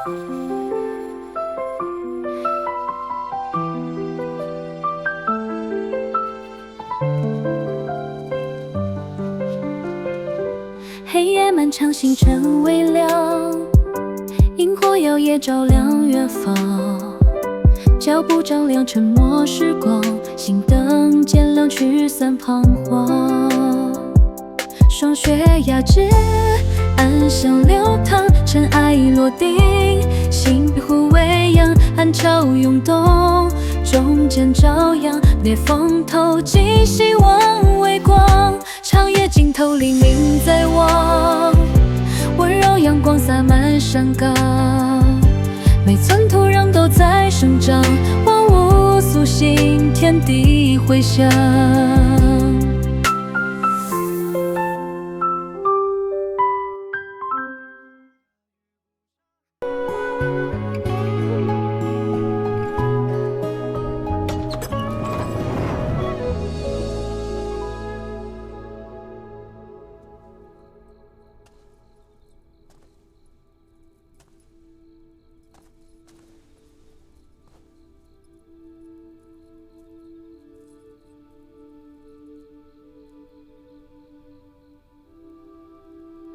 黑夜漫长，星辰微亮，萤火摇曳，照亮远方。脚步丈量，沉默时光，心灯渐亮，驱散彷徨。霜雪压制，暗香流淌，尘埃落定，心壁虎微扬，暗潮涌动，中间朝阳，裂缝透进希望微光。长夜尽头，黎明在望，温柔阳光洒满山岗，每寸土壤都在生长，万物苏醒，天地回响。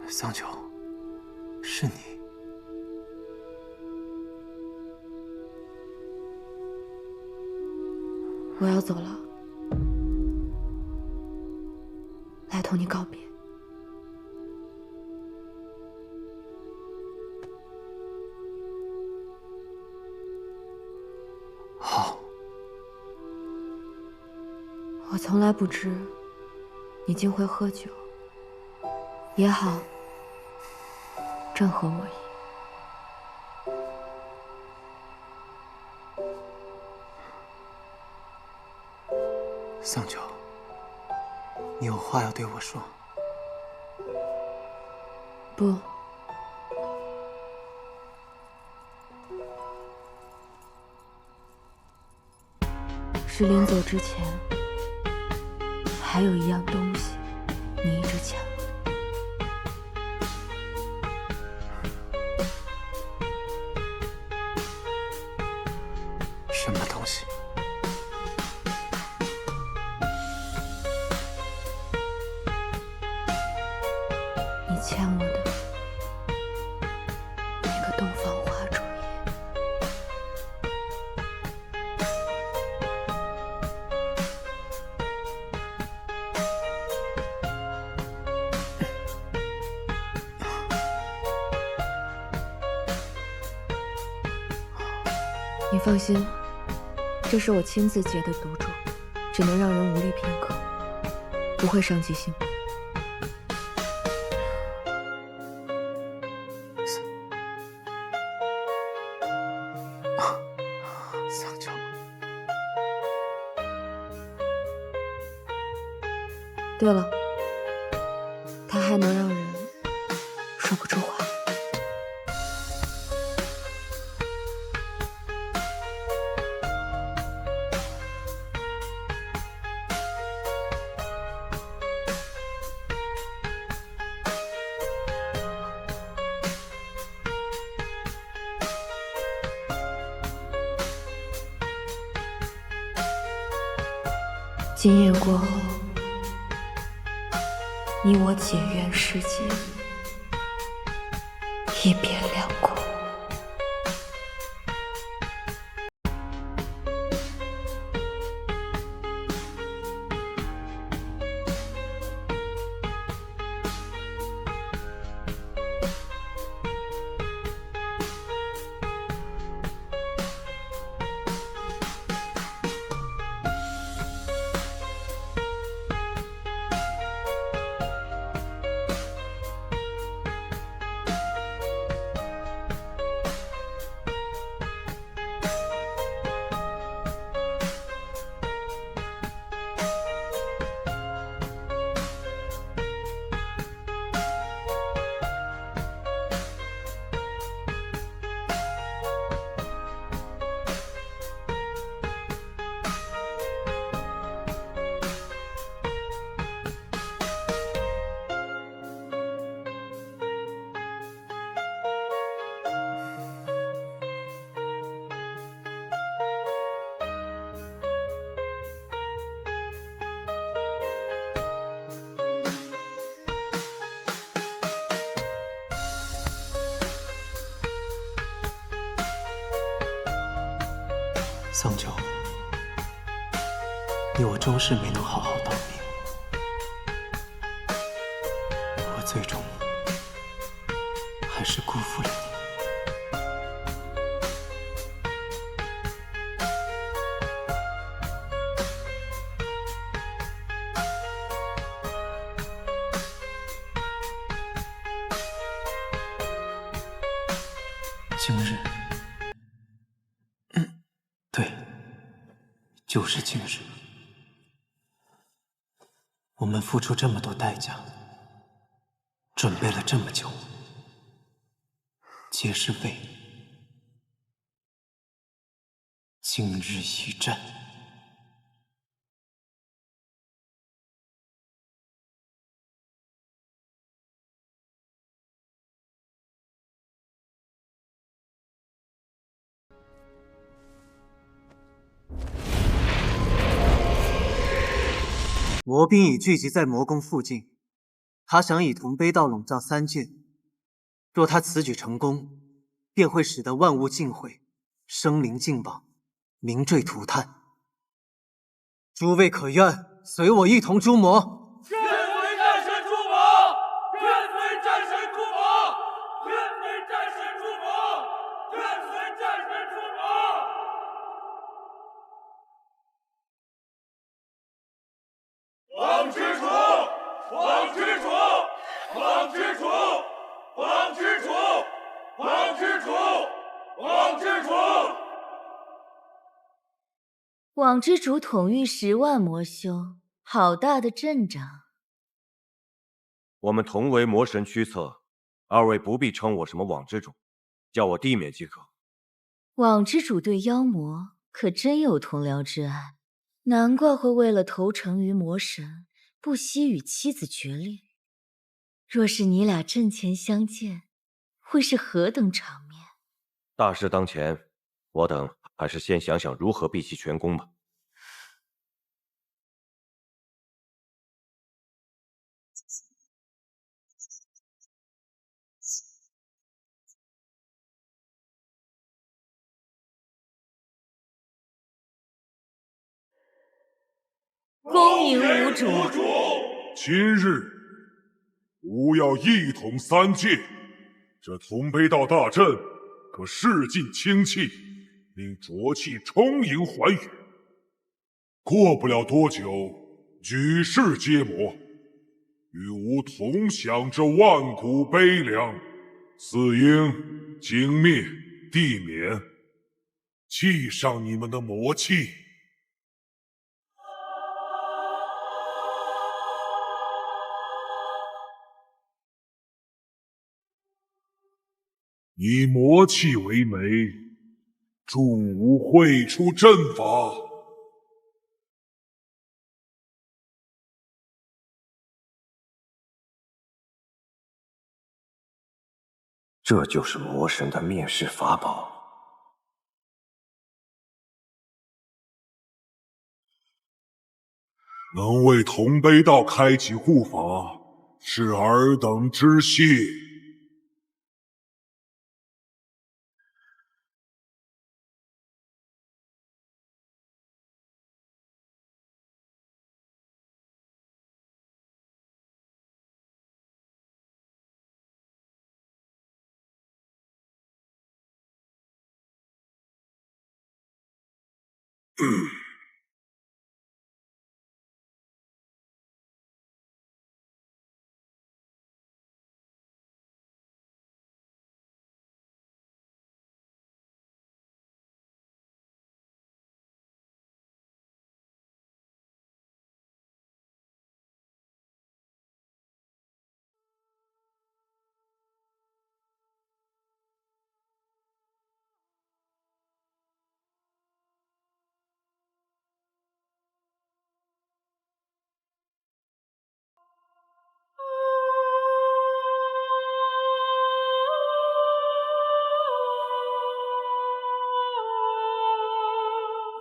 桑九，是你。我要走了，来同你告别。好。我从来不知你竟会喝酒，也好，正合我意。桑九，你有话要对我说？不，是临走之前，还有一样东西，你一直欠我的。什么东西？你欠我的那个洞房花烛夜。你放心，这是我亲自结的赌注，只能让人无力片刻，不会伤及性命。桑九，对了，它还能让人说不出话。今夜过后，你我结缘世间，一别两过。桑九，你我终是没能好好当兵，我最终还是辜负了你。今日，对，就是今日。我们付出这么多代价，准备了这么久，皆是为今日一战。魔兵已聚集在魔宫附近，他想以铜杯道笼罩三界。若他此举成功，便会使得万物尽毁，生灵尽亡，名坠涂炭。诸位可愿随我一同诛魔？愿随战神诛魔！愿随战神诛魔！愿随战神诛魔！愿随战神诛魔！王之主，王之主，王之主，王之主，王之主，王之主。网之主统御10万魔修，好大的阵仗！我们同为魔神驱策，二位不必称我什么网之主，叫我地面即可。网之主对妖魔可真有同僚之爱，难怪会为了投诚于魔神，不惜与妻子决裂。若是你俩阵前相见，会是何等场面？大事当前，我等还是先想想如何毕其全功吧。恭迎无主。今日吾要一统三界，这铜杯道大阵可试尽清气，令浊气充盈还原。过不了多久，举世皆魔，与吾同享这万古悲凉。四应经灭地免，祭上你们的魔气。以魔气为媒，助吾绘出阵法。这就是魔神的灭世法宝。能为铜杯道开启护法，是尔等之幸。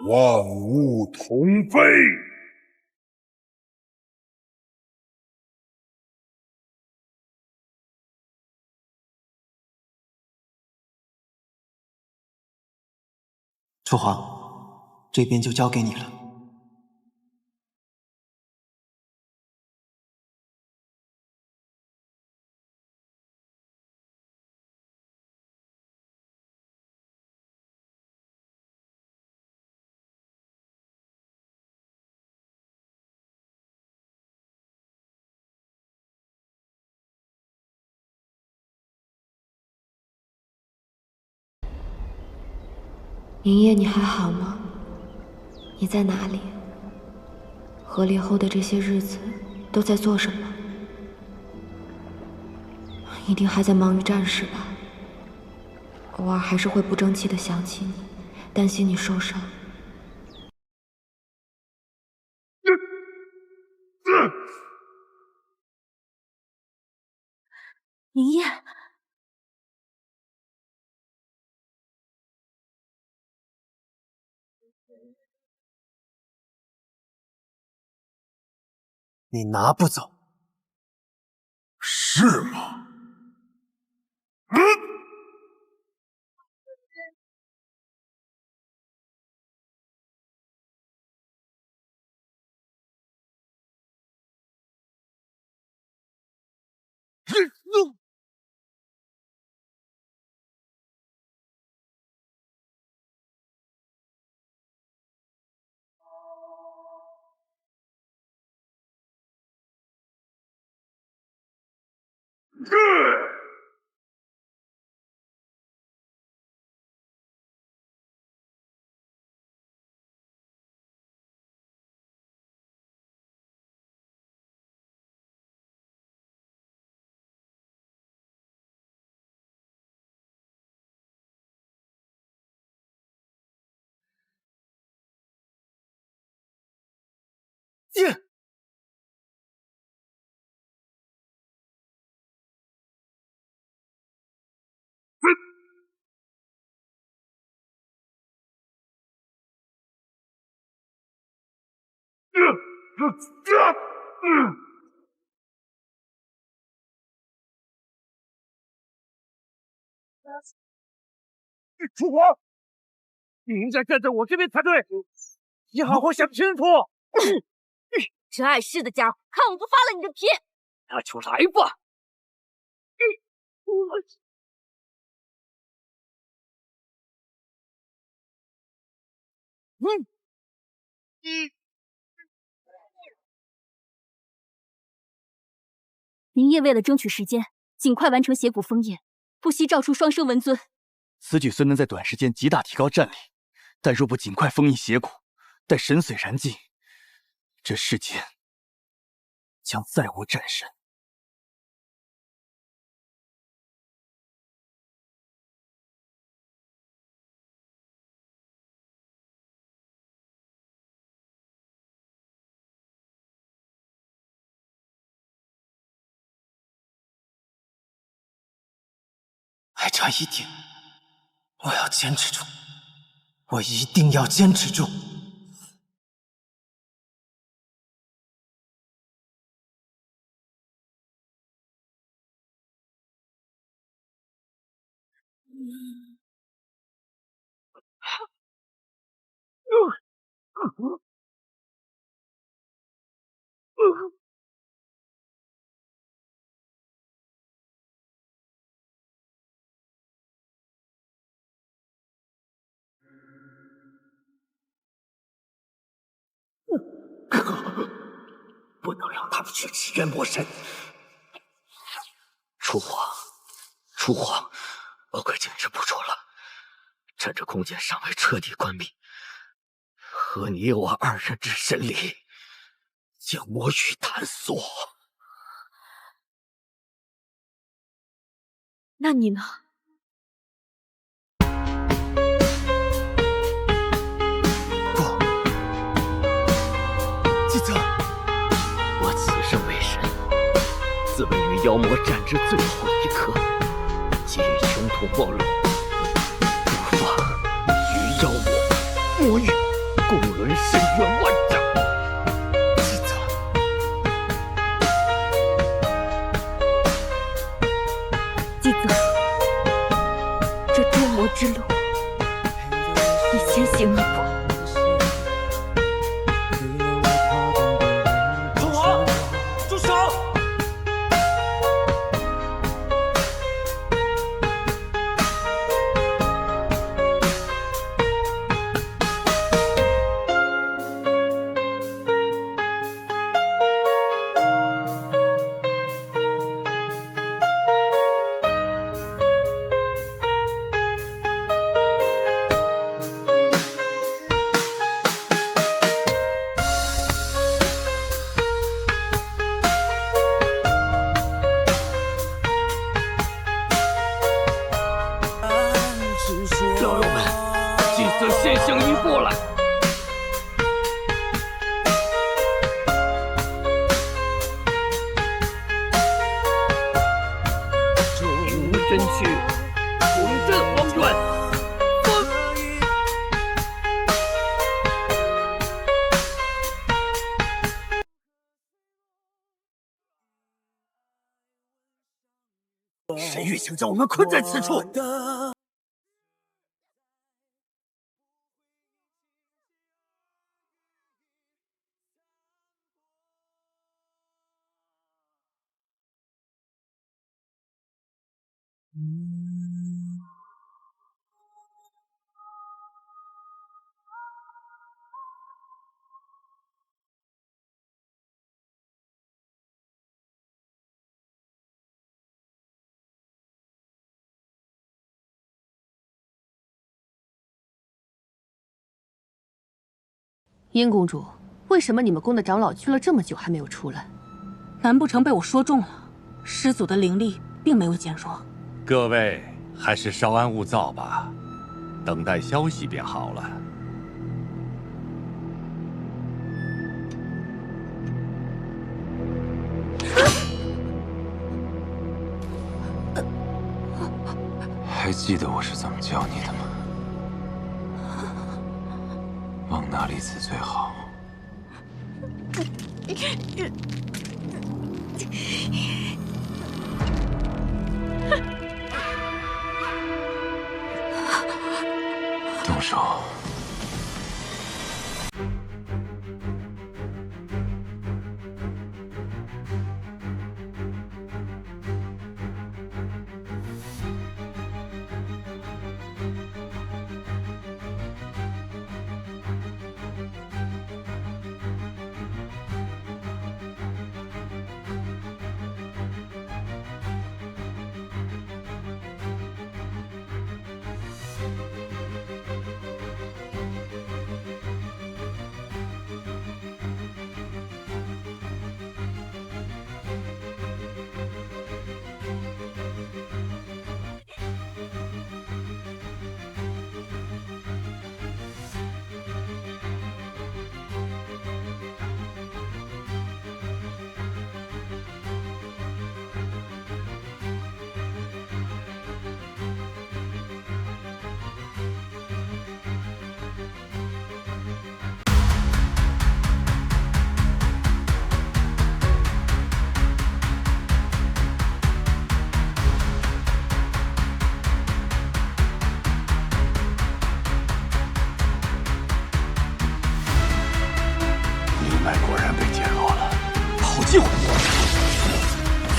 万物同飞。父皇，这边就交给你了。明夜，你还好吗？你在哪里？和离后的这些日子都在做什么？一定还在忙于战事吧。偶尔还是会不争气的想起你，担心你受伤。明夜，你拿不走。是吗？剑！楚皇，你应该站在我这边才对，你好好想清楚。这碍事的家伙，看我不发了你的皮！那就来吧。明夜为了争取时间，尽快完成邪骨封印，不惜召出双生文尊。此举虽能在短时间极大提高战力，但若不尽快封印邪骨，待神髓燃尽，这世间将再无战神。还差一点，我要坚持住，我一定要坚持住。不能让他们去支援魔神。楚皇，我快坚持不住了。趁着空间尚未彻底关闭，和你我二人之神力，将魔域探索。那你呢？我此生为神，自卫与妖魔战至最后一刻，即与穷途末路，无法与妖魔域共论深渊万丈。季泽，这捉魔之路，你先行一步。身躯，重振荒原。谁越想将我们困在此处？殷公主，为什么你们宫的长老去了这么久还没有出来？难不成被我说中了？师祖的灵力并没有减弱。各位还是稍安勿躁吧，等待消息便好了。还记得我是怎么教你的吗？往哪里刺最好？动手。果然被减弱了，好机会！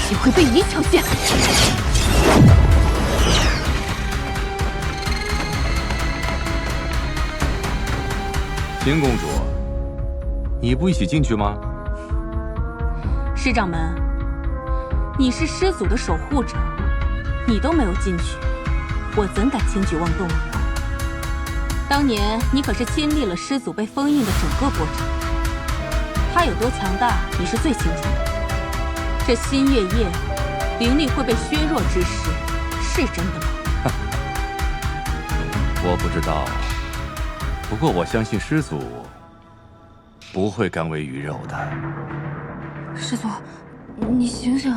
机会被你抢先。秦公主，你不一起进去吗？师掌门，你是师祖的守护者，你都没有进去，我怎敢轻举妄动呢？当年你可是亲历了师祖被封印的整个过程，他有多强大，你是最清楚的。这新月夜灵力会被削弱之事，是真的吗？我不知道，不过我相信师祖不会甘为鱼肉的。师祖，你醒醒！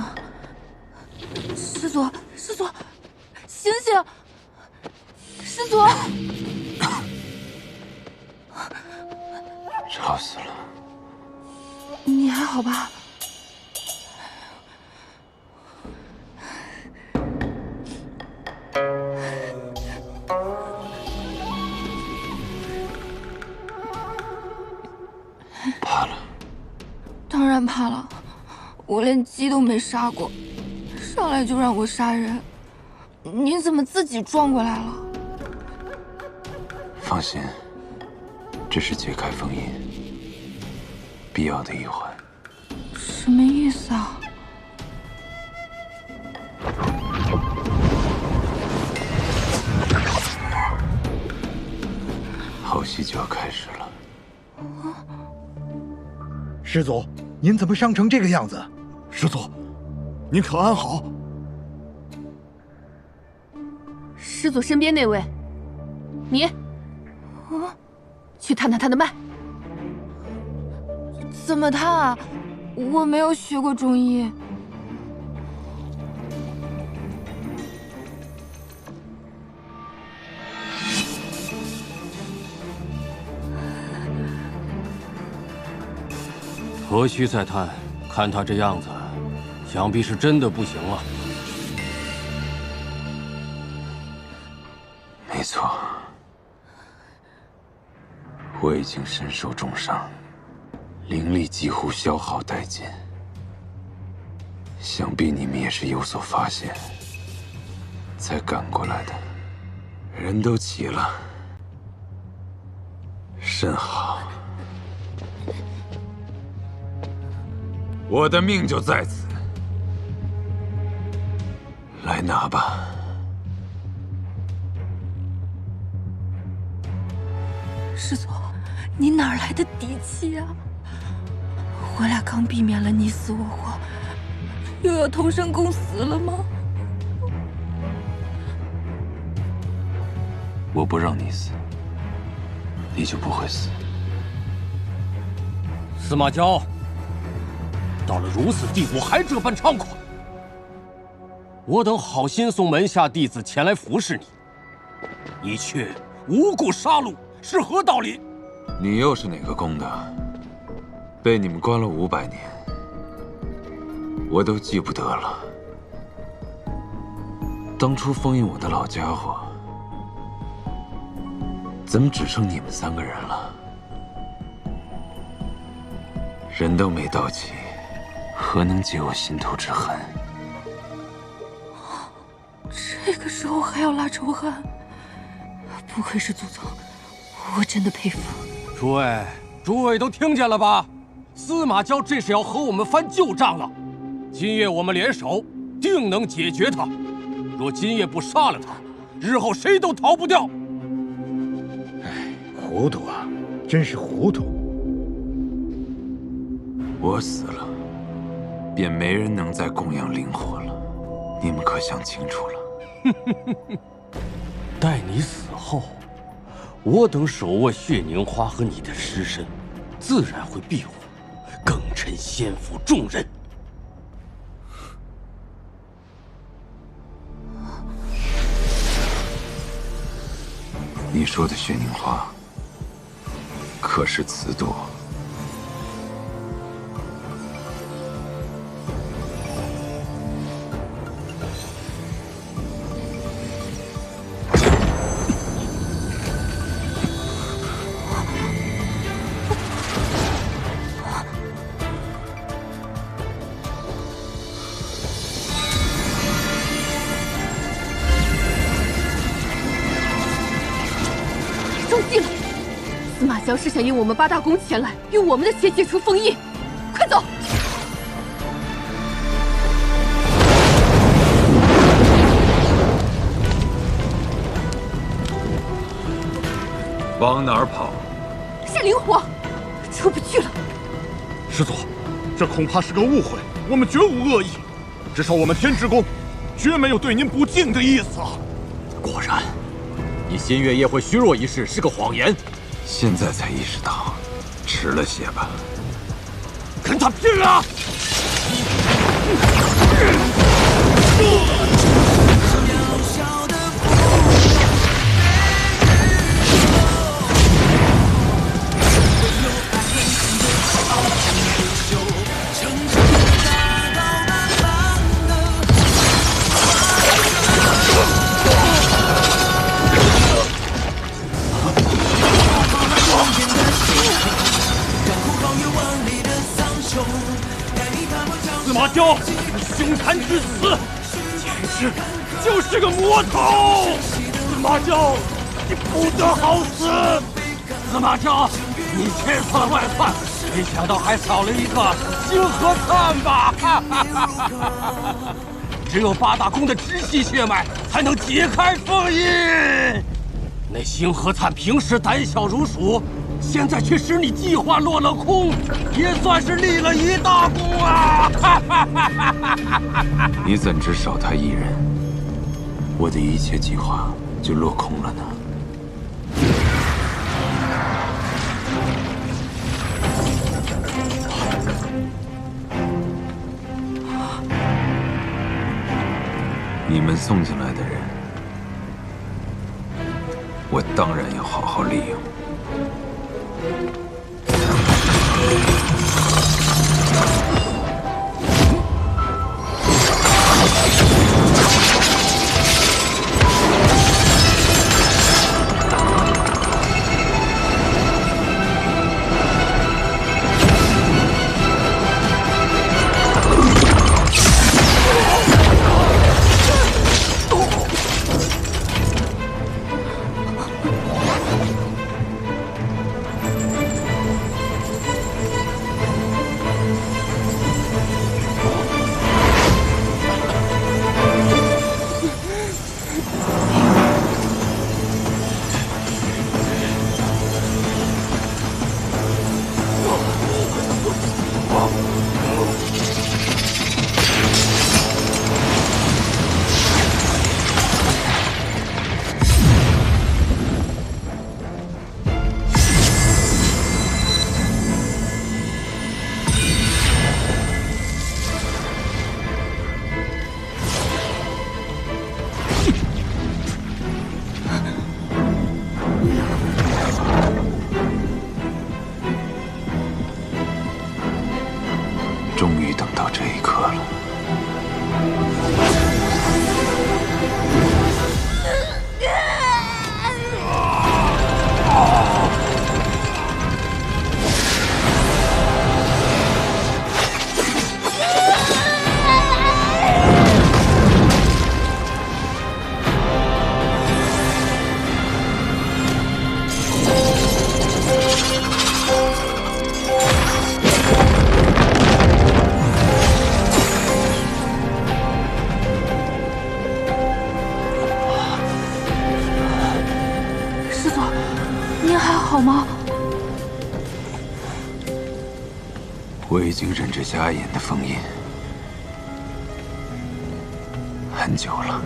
师祖，师祖，醒醒！师祖，吵死了！你还好吧？怕了？当然怕了，我连鸡都没杀过，上来就让我杀人，你怎么自己撞过来了？放心，这是解开封印必要的一环。什么意思啊？后戏就要开始了。师祖，您怎么伤成这个样子？师祖，您可安好？师祖身边那位，你，去探探他的脉。怎么探啊？我没有学过中医。何须再探？看他这样子，想必是真的不行了。没错，我已经身受重伤，灵力几乎消耗殆尽。想必你们也是有所发现，才赶过来的。人都齐了，甚好。我的命就在此，来拿吧。师祖，你哪来的底气啊？我俩刚避免了你死我活，又要同生共死了吗？我不让你死，你就不会死。司马交，到了如此地步还这般猖狂，我等好心送门下弟子前来服侍你，你却无故杀戮，是何道理？你又是哪个宫的？被你们关了500年，我都记不得了。当初封印我的老家伙，怎么只剩你们3个人了？人都没到齐，何能解我心头之恨？这个时候还要拉仇恨，不愧是祖宗，我真的佩服。诸位都听见了吧？司马交这是要和我们翻旧账了。今夜我们联手，定能解决他。若今夜不杀了他，日后谁都逃不掉。糊涂啊，真是糊涂。我死了，便没人能再供养灵火了。你们可想清楚了？待你死后，我等手握血凝花和你的尸身，自然会庇护，更趁先负重任。你说的血凝花，可是瓷朵？萧是想引我们8大宫前来，用我们的血解除封印。快走！往哪儿跑？是灵火，出不去了。师祖，这恐怕是个误会，我们绝无恶意。至少我们天之宫，绝没有对您不敬的意思啊！果然，你新月夜会虚弱一事是个谎言。现在才意识到，迟了些吧。跟他拼了！司马交，你凶残至死，简直就是个魔头！司马交，你不得好死！司马交，你千算万算，没想到还少了一个星河灿吧？只有8大宫的直系血脉才能解开封印。那星河灿平时胆小如鼠，现在却使你计划落了空，也算是立了一大功啊！你怎知少他一人，我的一切计划就落空了呢？你们送进来的人，我当然要好好利用。好吗？我已经忍着家眼的封印很久了。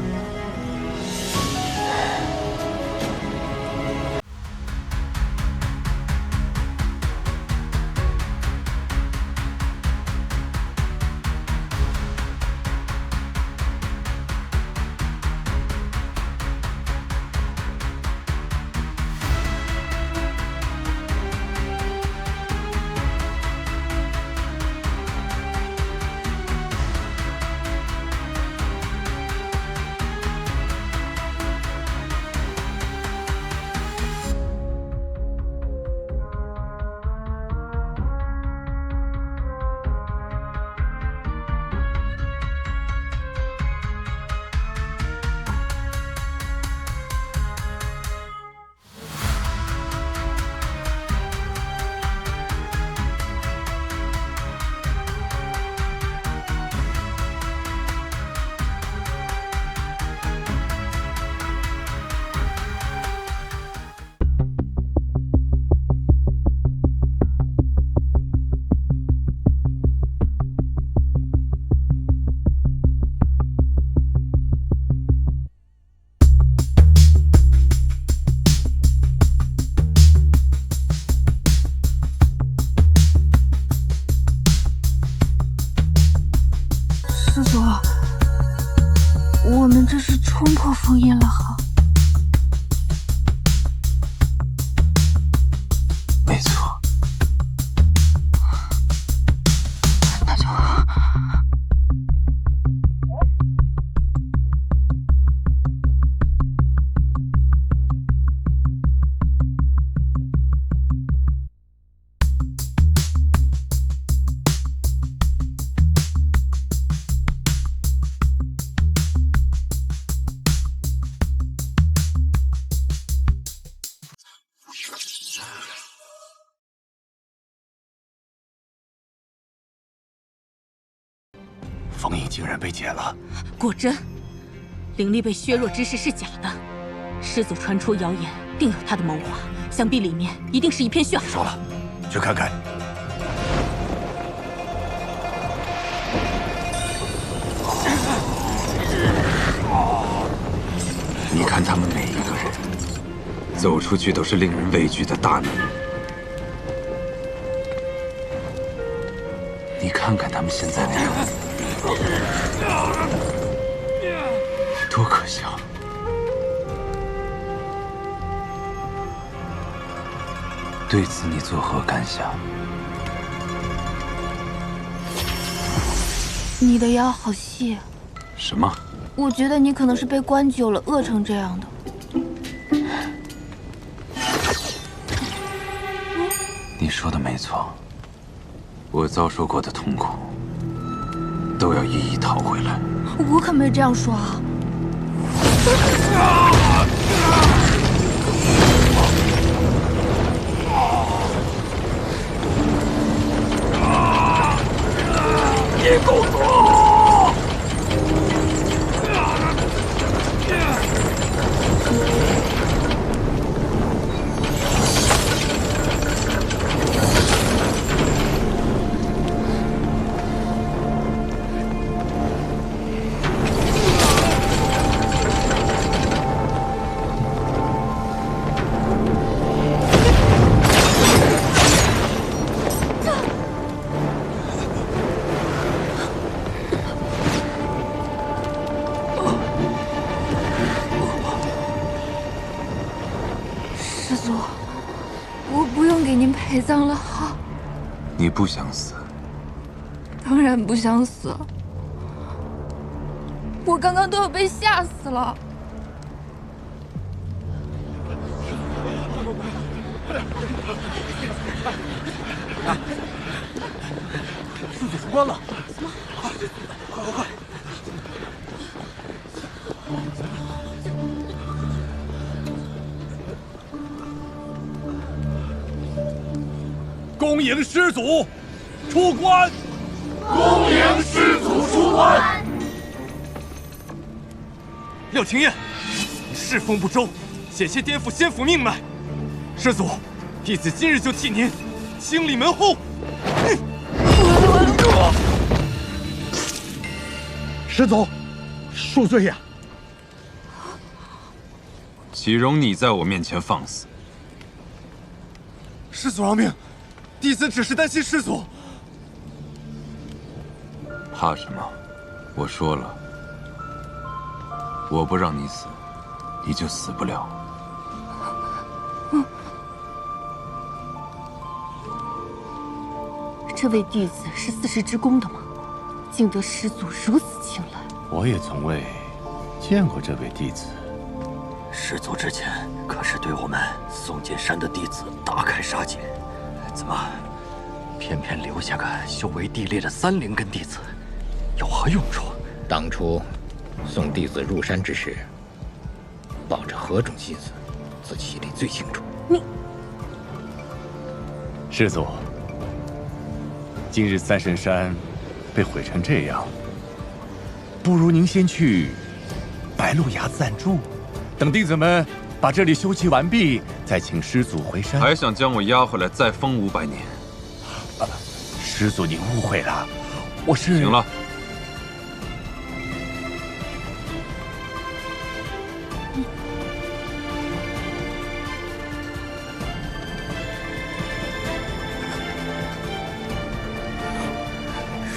师祖，我们这是冲破封印了哈。没错。那就好。封印竟然被解了，果真，灵力被削弱之事是假的。师祖传出谣言，定有他的谋划，想必里面一定是一片血海。说了，去看看。你看他们每一个人，走出去都是令人畏惧的大难。你看看他们现在的样子。多可笑！对此你作何感想？你的腰好细。什么？我觉得你可能是被关久了，饿成这样的。你说的没错，我遭受过的痛苦都要一一讨回来。我可没这样说啊！叶公主！师祖，我不用给您陪葬了哈。你不想死？当然不想死。我刚刚都要被吓死了。师祖出关了！什么？快快快！恭迎师祖出关！恭迎师祖出关！廖廷彦，你侍奉不周，险些颠覆仙府命脉。师祖，弟子今日就替您清理门户。师祖，恕罪呀！岂容你在我面前放肆！师祖饶命，弟子只是担心师祖。怕什么？我说了，我不让你死，你就死不了。这位弟子是四世之宫的吗？竟得师祖如此青睐。我也从未见过这位弟子。师祖之前可是对我们宋剑山的弟子大开杀戒，怎么偏偏留下个修为低劣的3灵根弟子，有何用处？当初送弟子入山之时，抱着何种心思，自己心里最清楚。师祖，今日三神山被毁成这样，不如您先去白鹿崖暂住，等弟子们把这里修葺完毕，再请师祖回山。还想将我押回来再封500年？师祖，您误会了，我是……行了。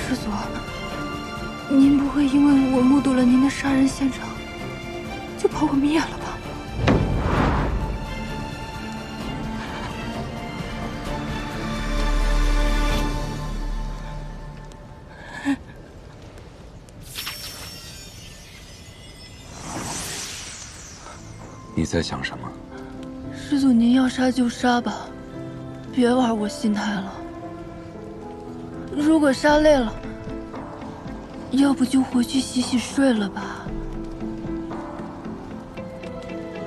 师祖，您不会因为我目睹了您的杀人现场，就把我灭了吧？你在想什么？师祖，您要杀就杀吧，别玩我心态了。如果杀累了，要不就回去洗洗睡了吧。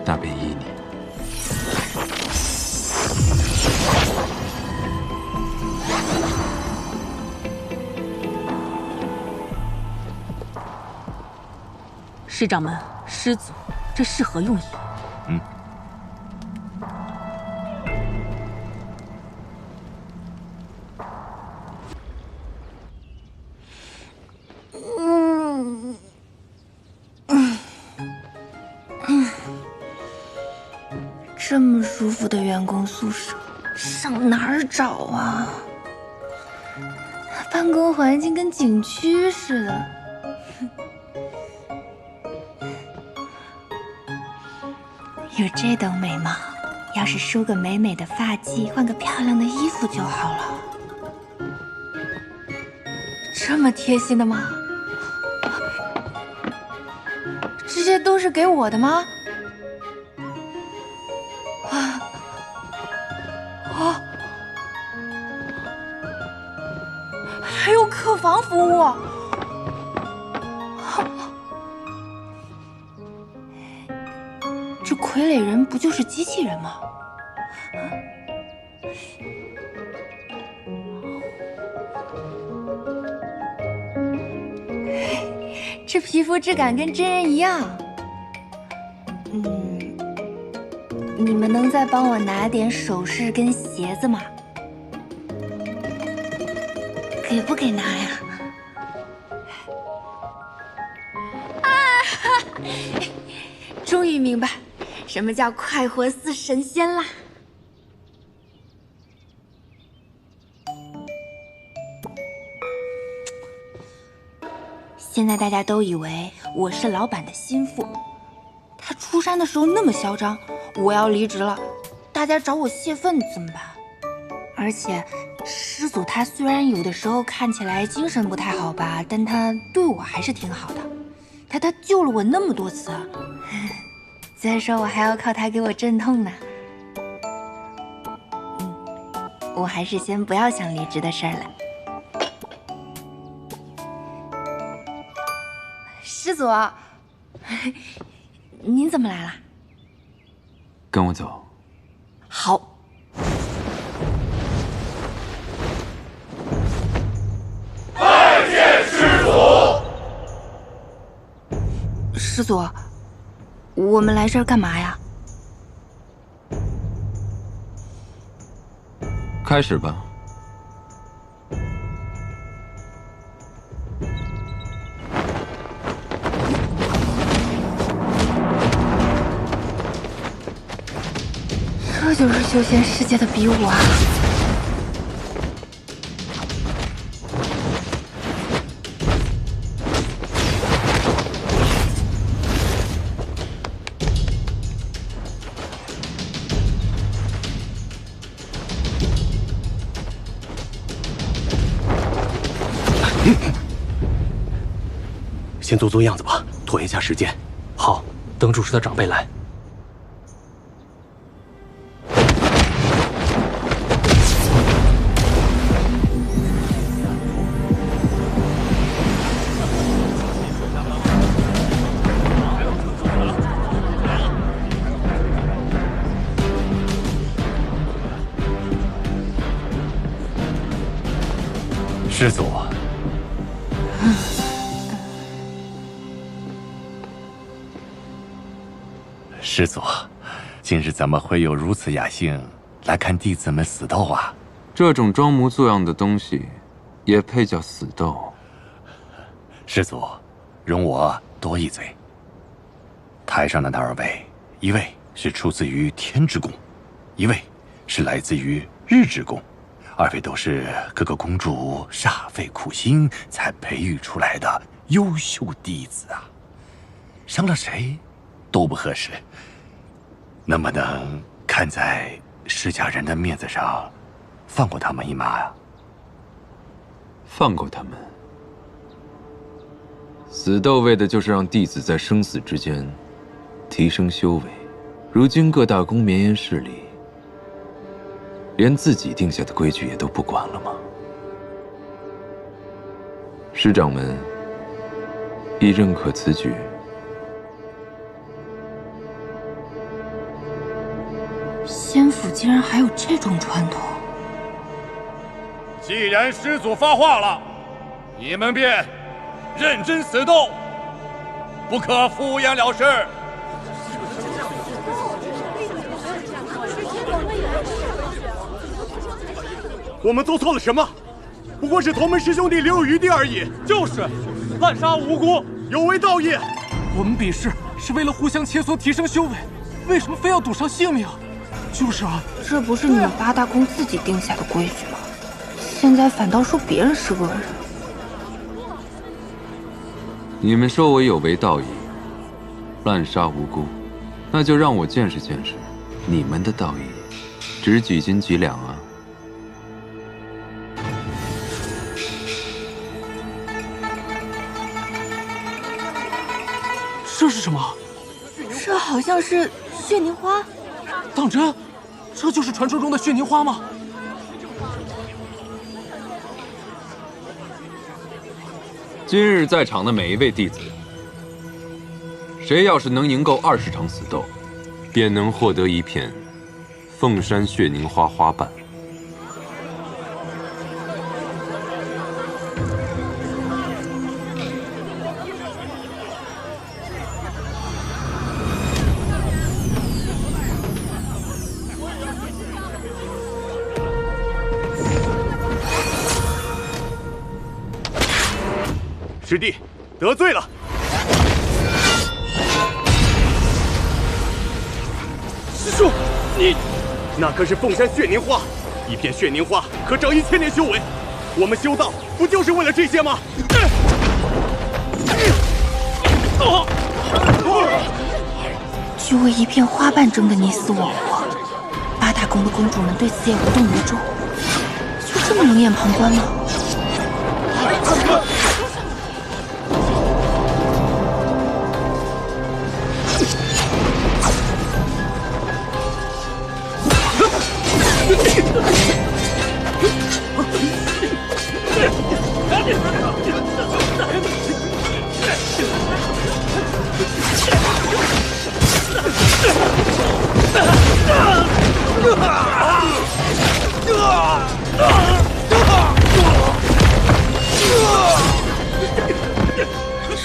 那便依你。师掌门，师祖，这是何用意？这么舒服的员工宿舍，上哪儿找啊？办公环境跟景区似的。有这等美貌，要是梳个美美的发髻，换个漂亮的衣服就好了。这么贴心的吗？这些都是给我的吗？还有客房服务。这傀儡人不就是机器人吗？这皮肤质感跟真人一样。你们能再帮我拿点首饰跟鞋子吗？给不给拿呀？终于明白什么叫快活似神仙啦！现在大家都以为我是老板的心腹，他出山的时候那么嚣张，我要离职了，大家找我泄愤怎么办？而且师祖他虽然有的时候看起来精神不太好吧，但他对我还是挺好的，他救了我那么多次，再说我还要靠他给我镇痛呢。我还是先不要想离职的事儿了。师祖，您怎么来了？跟我走。好。拜见师祖。师祖，我们来这儿干嘛呀？开始吧。这就是修仙世界的比武啊！先做做样子吧，拖延下时间。好，等主事的长辈来。师祖。师祖，今日怎么会有如此雅兴来看弟子们死斗啊？这种装模作样的东西，也配叫死斗？师祖，容我多一嘴。台上的那2位，一位是出自于天之宫，一位是来自于日之宫，2位都是各个公主煞费苦心才培育出来的优秀弟子啊，伤了谁都不合适。能不能看在释家人的面子上，放过他们一马呀？放过他们？死斗为的就是让弟子在生死之间提升修为。如今各大宫绵延势力，连自己定下的规矩也都不管了吗？师掌门亦认可此举？仙府竟然还有这种传统！既然师祖发话了，你们便认真死斗，不可敷衍了事。我们做错了什么？不过是同门师兄弟留有余地而已。就是滥杀无辜，有违道义。我们比试是为了互相切磋提升修为，为什么非要赌上性命？就是啊，这不是你们8大宫自己定下的规矩吗？现在反倒说别人是恶人。你们说我有违道义，滥杀无辜，那就让我见识见识你们的道义值几斤几两啊！这是什么？这好像是血凝花。当真？这就是传说中的血凝花吗？今日在场的每一位弟子，谁要是能赢够20场死斗，便能获得一片凤山血凝花花瓣。师弟得罪了。师兄，你那可是凤山血凝花，一片血凝花可长1000年修为。我们修道不就是为了这些吗？就为一片花瓣争得你死我活，8大宫的公主们对此也无动于衷，就这么冷眼旁观吗？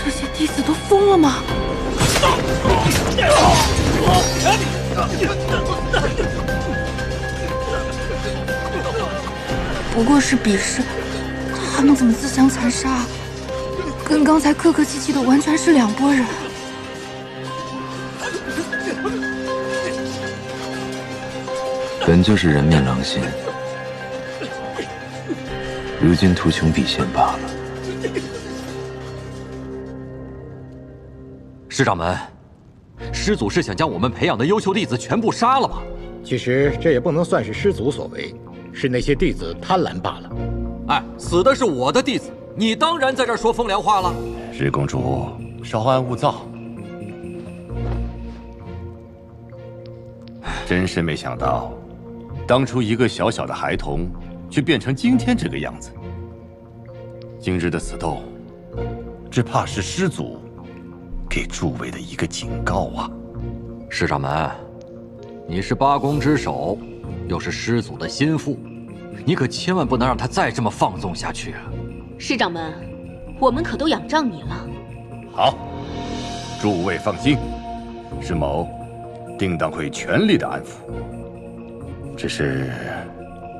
这些弟子都疯了吗？不过是比试，他们怎么自相残杀？跟刚才客客气气的完全是两拨人。本就是人面狼心，如今图穷匕见罢了。师掌门，师祖是想将我们培养的优秀弟子全部杀了吗？其实这也不能算是师祖所为，是那些弟子贪婪罢了。哎，死的是我的弟子，你当然在这儿说风凉话了。石公主，稍安勿躁。真是没想到，当初一个小小的孩童，却变成今天这个样子。今日的此斗，只怕是师祖给诸位的一个警告啊！师掌门，你是八公之首，又是师祖的心腹，你可千万不能让他再这么放纵下去啊！师掌门，我们可都仰仗你了。好，诸位放心，师某定当会全力的安抚。只是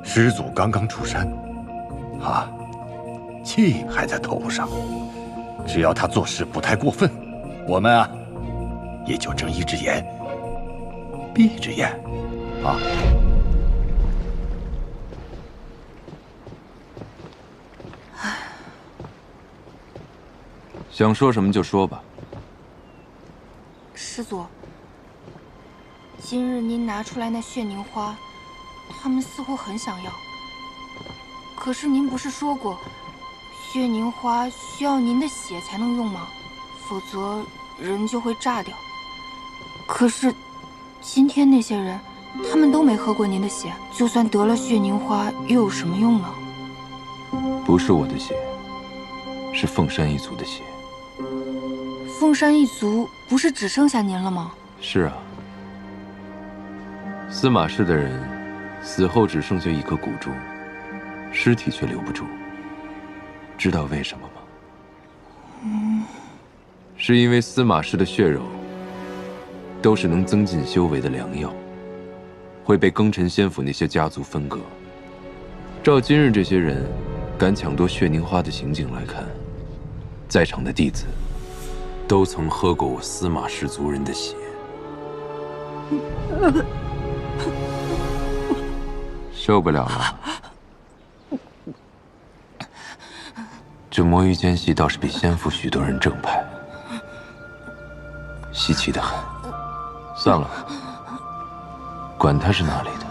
师祖刚刚出山，气还在头上，只要他做事不太过分，我们啊，也就睁一只眼闭一只眼啊。想说什么就说吧。师祖，今日您拿出来那血凝花，他们似乎很想要。可是您不是说过，血凝花需要您的血才能用吗？否则人就会炸掉。可是今天那些人，他们都没喝过您的血，就算得了血凝花，又有什么用呢？不是我的血，是凤山一族的血。凤山一族不是只剩下您了吗？是啊，司马氏的人死后只剩下一颗骨珠，尸体却留不住。知道为什么吗？是因为司马氏的血肉都是能增进修为的良药，会被庚辰仙府那些家族分割。照今日这些人敢抢夺血凝花的行径来看，在场的弟子都曾喝过我司马氏族人的血。受不了了。这魔域间隙倒是比仙府许多人正派，稀奇的很。算了，管他是哪里的。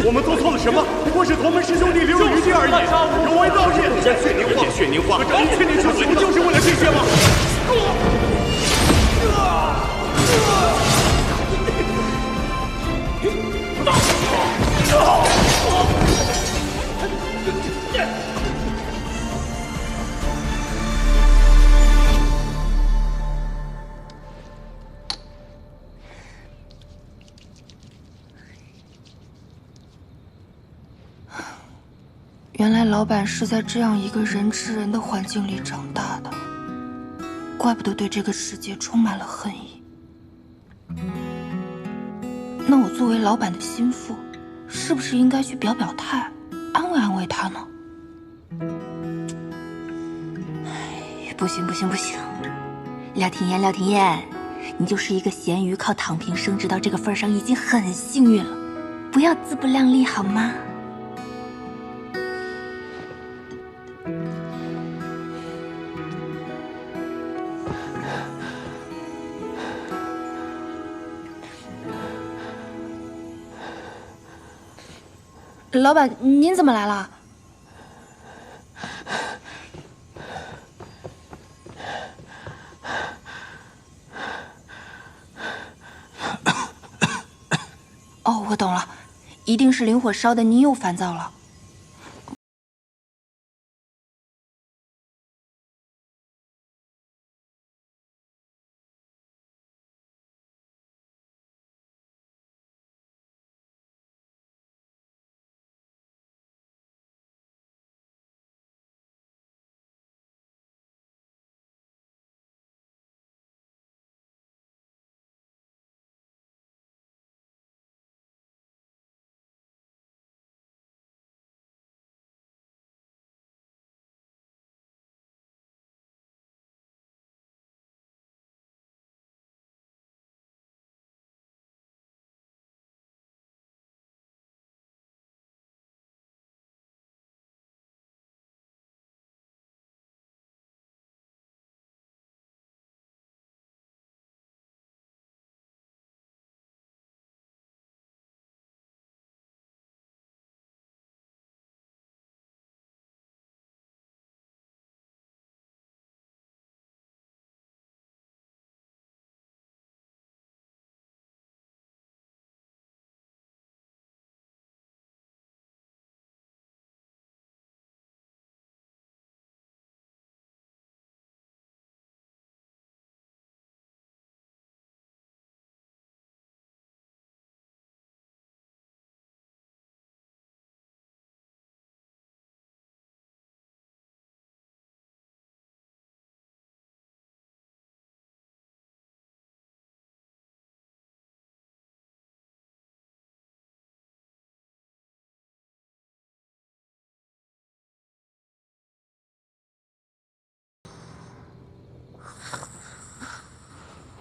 我们做错了什么？不过是同门师兄弟留有余地而已。有违道义，将血凝花和张千年之死，不就是为了这些吗？原来老板是在这样一个人吃人的环境里长大的，怪不得对这个世界充满了恨意。那我作为老板的心腹，是不是应该去表表态，安慰安慰他呢？不行，廖廷彦，你就是一个咸鱼，靠躺平升职到这个份上已经很幸运了，不要自不量力好吗？老板，您怎么来了？哦，我懂了，一定是灵火烧的您又烦躁了。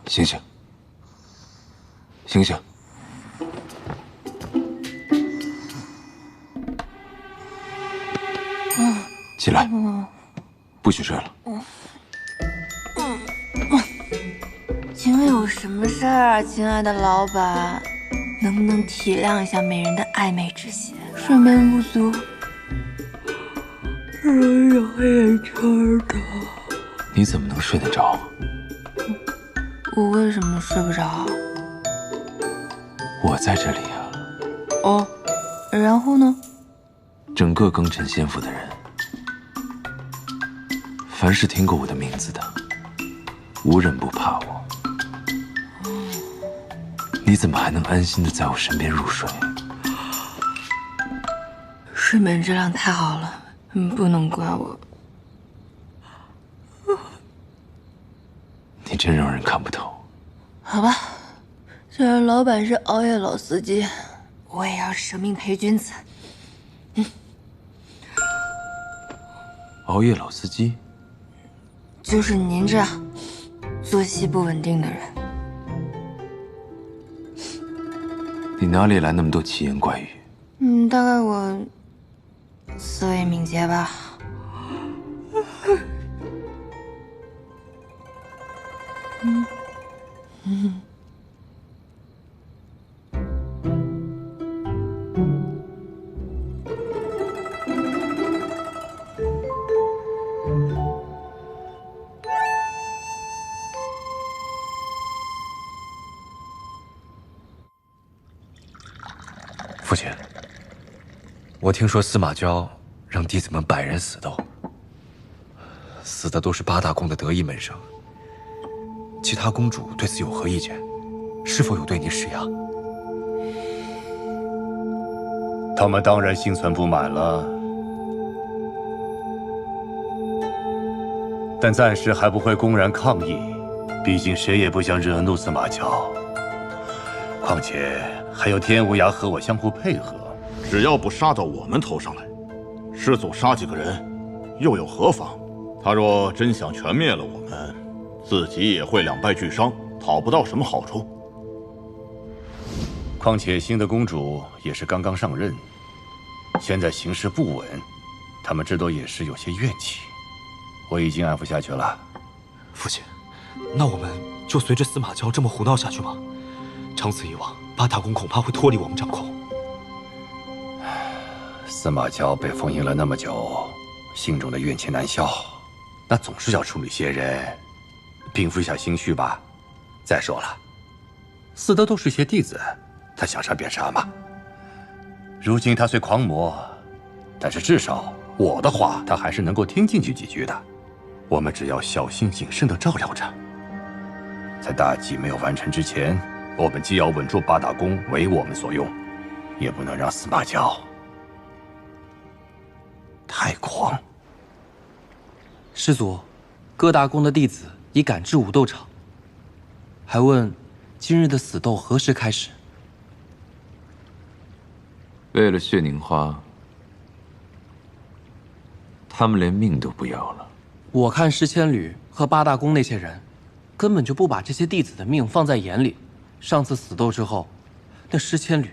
醒醒，醒醒！起来，不许睡了。请问有什么事儿啊，亲爱的老板？能不能体谅一下美人的暧昧之心？睡眠不足，容易咬眼圈的。你怎么能睡得着？我为什么睡不着？我在这里啊。哦，然后呢？整个庚辰仙府的人，凡是听过我的名字的，无人不怕我。你怎么还能安心的在我身边入睡？睡眠质量太好了，不能怪我。你真让人看不透。好吧，既然老板是熬夜老司机，我也要舍命陪君子。熬夜老司机？就是您这样作息不稳定的人。你哪里来那么多奇言怪语？大概我思维敏捷吧。父亲，我听说司马昭让弟子们100人死斗，死的都是8大宫的得意门生。其他公主对此有何意见？是否有对您施压？他们当然心存不满了，但暂时还不会公然抗议，毕竟谁也不想惹怒司马昭。况且还有天无涯和我相互配合，只要不杀到我们头上来，师祖杀几个人又有何妨？他若真想全灭了我们，自己也会两败俱伤，讨不到什么好处。况且新的公主也是刚刚上任，现在形势不稳，他们这多也是有些怨气。我已经安抚下去了。父亲，那我们就随着司马昭这么胡闹下去吗？长此以往，8大宫恐怕会脱离我们掌控。司马昭被封印了那么久，心中的怨气难消，那总是要处理些人，平复一下心绪吧。再说了，死的都是些弟子，他想杀便杀嘛。如今他虽狂魔，但是至少我的话他还是能够听进去几句的。我们只要小心谨慎地照料着，在大计没有完成之前，我们既要稳住八大宫为我们所用，也不能让司马昭太狂。师祖，各大宫的弟子已赶至武斗场，还问今日的死斗何时开始？为了血凝花，他们连命都不要了。我看石千旅和八大宫那些人，根本就不把这些弟子的命放在眼里。上次死斗之后，那石千旅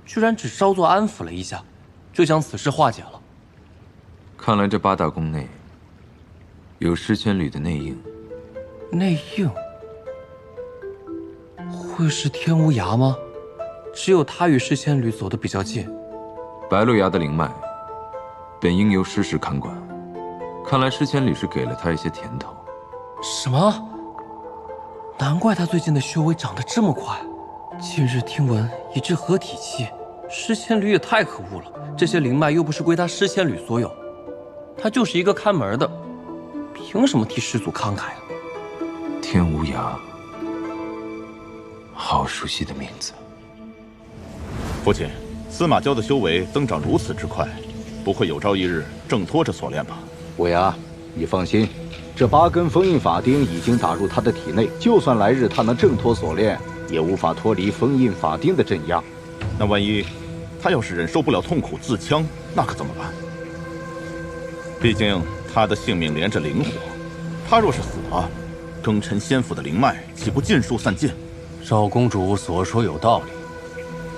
居然只稍作安抚了一下，就将此事化解了。看来这八大宫内有石千旅的内应。内应？会是天无涯吗？只有他与石千旅走得比较近。白鹿崖的灵脉本应由师师看管，看来石千旅是给了他一些甜头。什么？难怪他最近的修为长得这么快。近日听闻已至合体期，石千旅也太可恶了。这些灵脉又不是归他石千旅所有，他就是一个看门的，凭什么替师祖慷慨啊？天无涯，好熟悉的名字。父亲，司马昭的修为增长如此之快，不会有朝一日挣脱这锁链吧？无涯，你放心，这8根封印法钉已经打入他的体内，就算来日他能挣脱锁链，也无法脱离封印法钉的镇压。那万一他要是忍受不了痛苦自戕，那可怎么办？毕竟他的性命连着灵火，他若是死了，庚辰仙府的灵脉岂不尽数散尽？少公主所说有道理，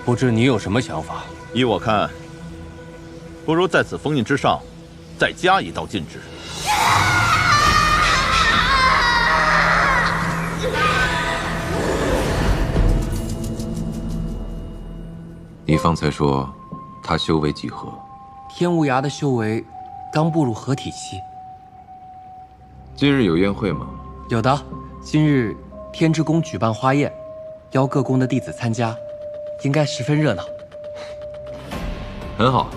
不知你有什么想法？依我看，不如在此封印之上再加一道禁制。你方才说他修为几何？天无涯的修为刚步入合体期。今日有宴会吗？有的，今日天之宫举办花宴，邀各宫的弟子参加，应该十分热闹。很好，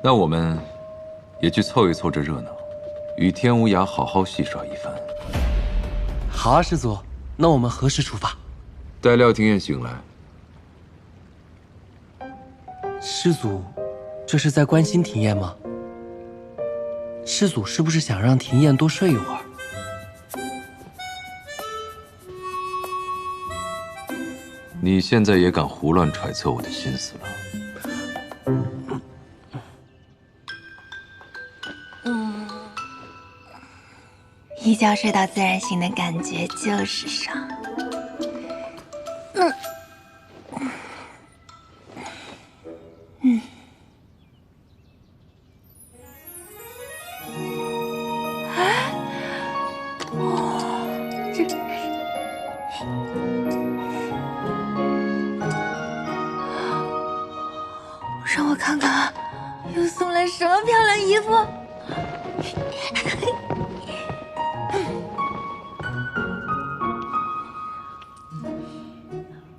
那我们也去凑一凑这热闹，与天无涯好好戏耍一番。好啊，师祖，那我们何时出发？待廖廷彦醒来。师祖，这是在关心廷彦吗？师祖是不是想让廷彦多睡一会儿？你现在也敢胡乱揣测我的心思了？一觉睡到自然醒的感觉就是爽。让我看看，又送来什么漂亮衣服？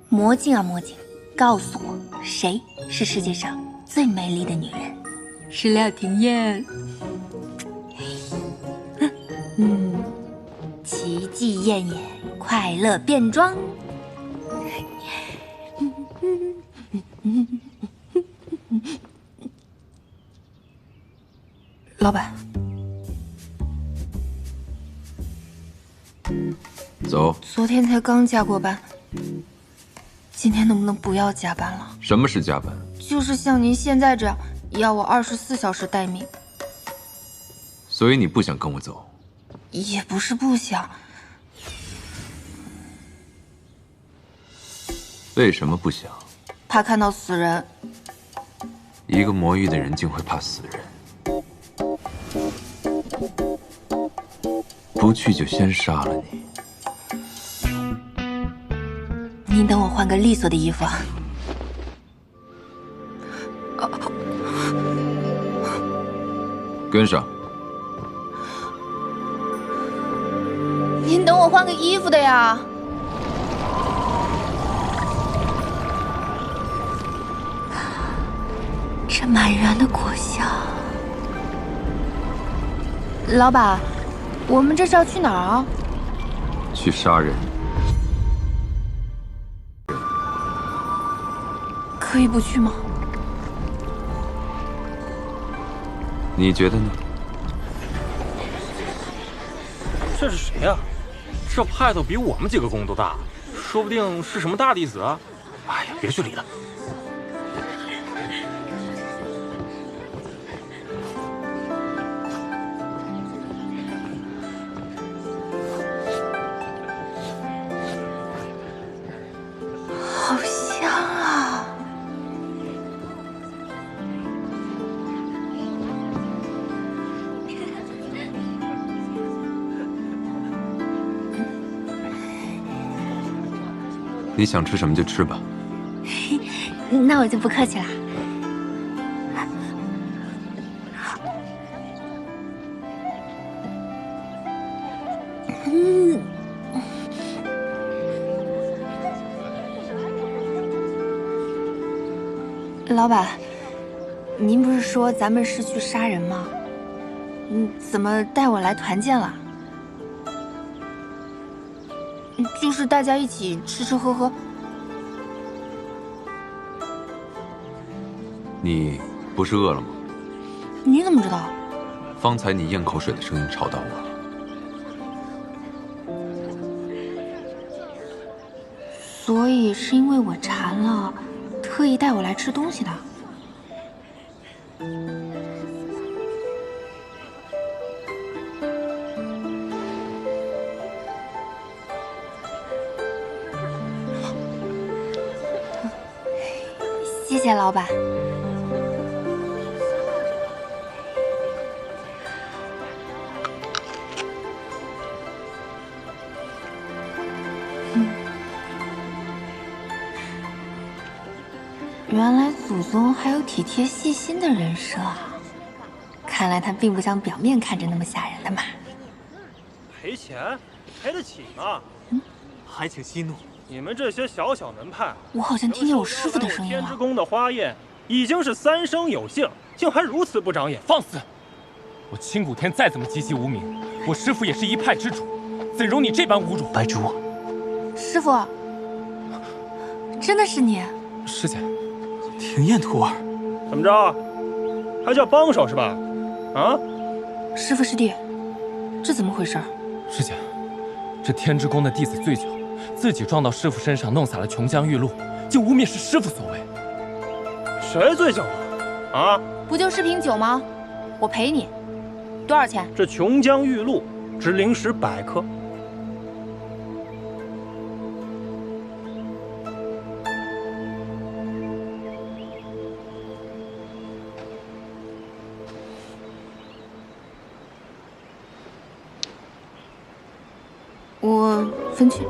魔镜啊魔镜，告诉我，谁是世界上最美丽的女人？是廖廷彦。奇迹艳艳，快乐变装。老板，走。昨天才刚加过班，今天能不能不要加班了？什么是加班？就是像您现在这样，要我24小时待命。所以你不想跟我走？也不是不想。为什么不想？怕看到死人。一个魔域的人竟会怕死人？不去就先杀了你。您等我换个利索的衣服啊。跟上。您等我换个衣服的呀。这满园的果香。老板，我们这是要去哪儿啊？去杀人。可以不去吗？你觉得呢？这是谁呀？这派头比我们几个宫都大，说不定是什么大弟子啊！哎呀，别去理他。好香啊！你想吃什么就吃吧。那我就不客气了。老板，您不是说咱们是去杀人吗？怎么带我来团建了？就是大家一起吃吃喝喝。你不是饿了吗？你怎么知道？方才你咽口水的声音吵到我了。所以是因为我馋了，特意带我来吃东西的。谢谢老板。原来祖宗还有体贴细心的人设啊！看来他并不像表面看着那么吓人的嘛。赔钱，赔得起吗？还请息怒。你们这些小小门派，我好像听见我师傅的声音了。天之宫的花宴已经是3生有幸，竟还如此不长眼！放肆！我青谷天再怎么籍籍无名，我师傅也是一派之主，怎容你这般侮辱？白竹，师傅，真的是你？师姐，庭砚徒儿，怎么着？还叫帮手是吧？啊？师傅师弟，这怎么回事？师姐，这天之宫的弟子醉酒，自己撞到师傅身上，弄洒了琼浆玉露，竟污蔑是师傅所为。谁醉酒了？啊？不就10瓶酒吗？我赔你，多少钱？这琼浆玉露值灵石100颗。我分去。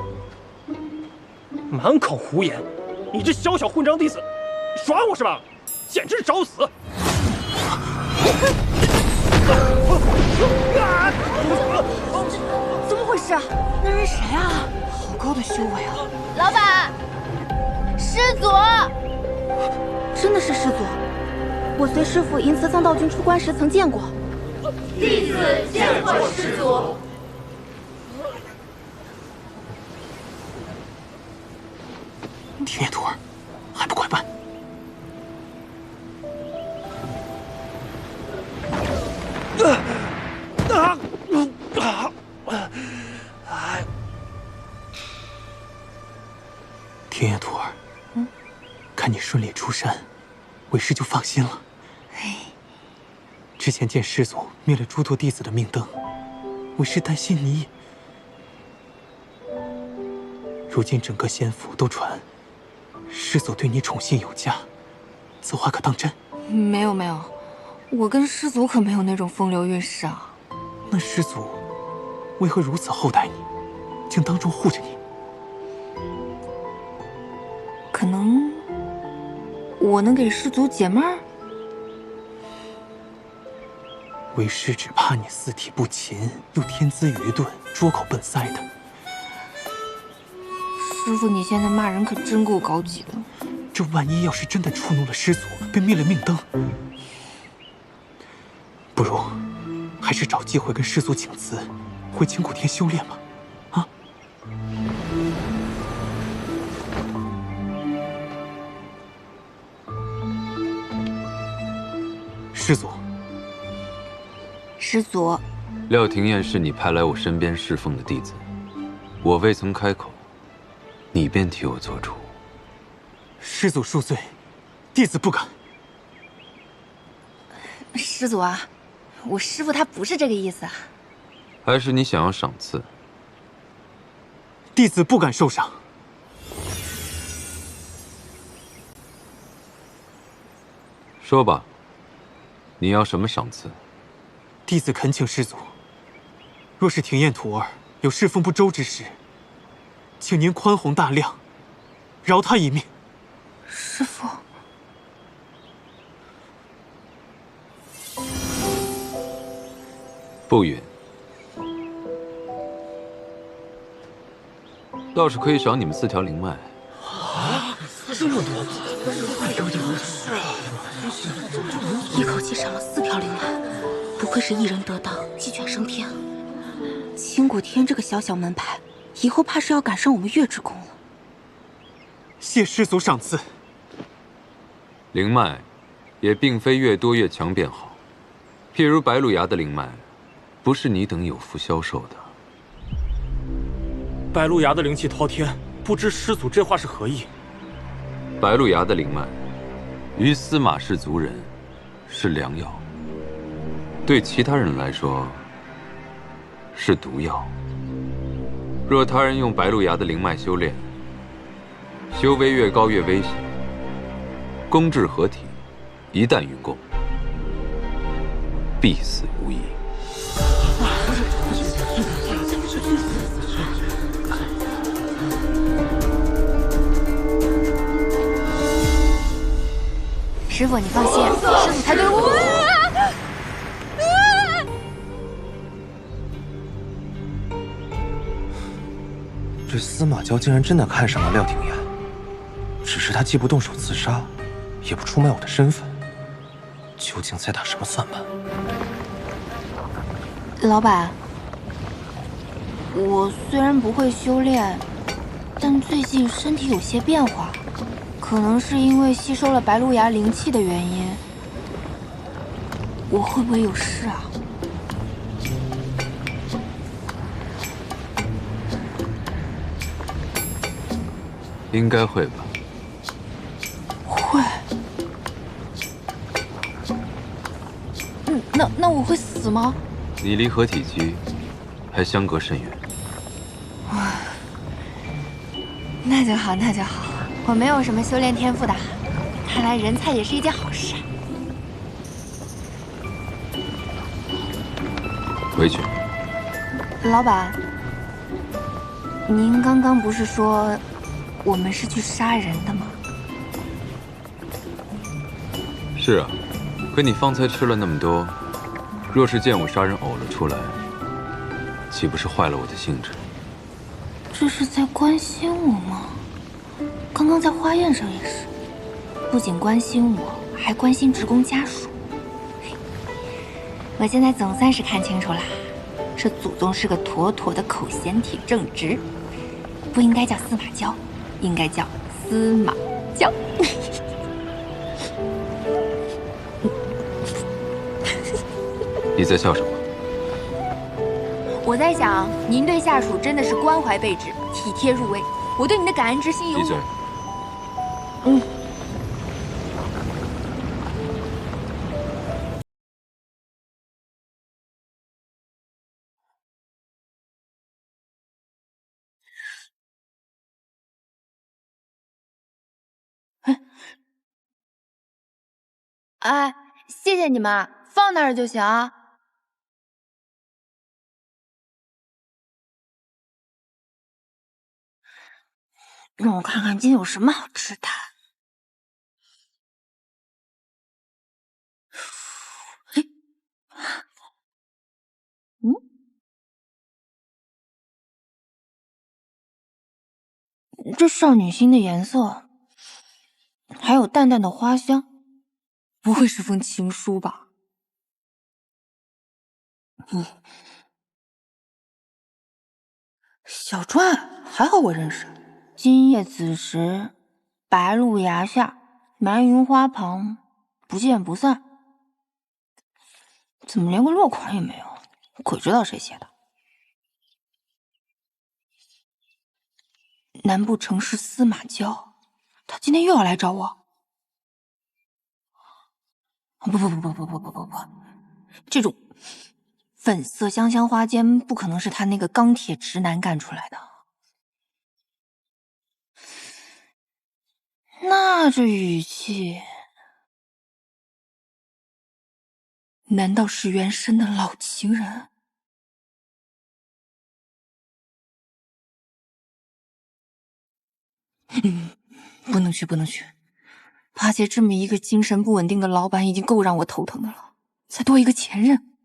满口胡言！你这小小混账弟子，你耍我是吧？简直是找死！怎么回事啊？那人谁啊？好高的修为啊！老板，师祖，真的是师祖。我随师父迎慈藏道君出关时曾见过。弟子见过师祖。庭砚徒儿，还不快办！庭砚徒儿，看你顺利出山，为师就放心了。之前见师祖灭了诸多弟子的命灯，为师担心你。如今整个仙府都传师祖对你宠信有加，此话可当真？没有没有，我跟师祖可没有那种风流韵事啊。那师祖为何如此厚待你，竟当众护着你？可能我能给师祖解闷儿。为师只怕你四体不勤，又天资愚钝，拙口笨腮的。师傅，你现在骂人可真够高级的。这万一要是真的触怒了师祖，被灭了命灯，不如还是找机会跟师祖请辞，回青谷天修炼吧。啊！师祖，师祖，廖廷彦是你派来我身边侍奉的弟子，我未曾开口，你便替我做主。师祖恕罪，弟子不敢。师祖啊，我师父他不是这个意思啊。还是你想要赏赐？弟子不敢受赏。说吧，你要什么赏赐？弟子恳请师祖，若是廷彦徒儿有侍奉不周之时，请您宽宏大量，饶他一命。师父，不允。倒是可以赏你们4条灵脉。啊，这么多！是啊，一口气赏了4条灵脉，不愧是一人得道，鸡犬升天。青谷天这个小小门派，以后怕是要赶上我们月之宫了。谢师祖赏赐。灵脉也并非越多越强便好，譬如白鹿崖的灵脉，不是你等有福销售的。白鹿崖的灵气滔天，不知师祖这话是何意？白鹿崖的灵脉，于司马氏族人是良药，对其他人来说是毒药。若他人用白鹿崖的灵脉修炼，修为越高越危险。公至合体，一旦运功，必死无疑。师傅，你放心，师祖他对我。这司马娇竟然真的看上了廖廷彦，只是他既不动手自杀，也不出卖我的身份，究竟在打什么算盘？老板，我虽然不会修炼，但最近身体有些变化，可能是因为吸收了白鹿崖灵气的原因。我会不会有事啊？应该会吧。会。那我会死吗？你离合体期还相隔甚远。那就好，那就好。我没有什么修炼天赋的，看来人才也是一件好事。回去。老板，您刚刚不是说我们是去杀人的吗？是啊，可你方才吃了那么多，若是见我杀人呕了出来，岂不是坏了我的兴致？这是在关心我吗？刚刚在花宴上也是，不仅关心我，还关心职工家属。我现在总算是看清楚了，这祖宗是个妥妥的口嫌体正直，不应该叫司马娇，应该叫司马娇。你在笑什么？我在想，您对下属真的是关怀备至，体贴入微，我对您的感恩之心有。闭嘴。哎，谢谢你们，放那儿就行。让我看看今天有什么好吃的。这少女心的颜色，还有淡淡的花香，不会是封情书吧？小篆，还好我认识。今夜子时，白露崖下，埋云花旁，不见不散。怎么连个落款也没有？鬼知道谁写的。难不成是司马娇？他今天又要来找我？不，这种粉色香香花间不可能是他那个钢铁直男干出来的。那这语气，难道是原身的老情人？不能去！帕姐这么一个精神不稳定的老板已经够让我头疼的了，再多一个前任，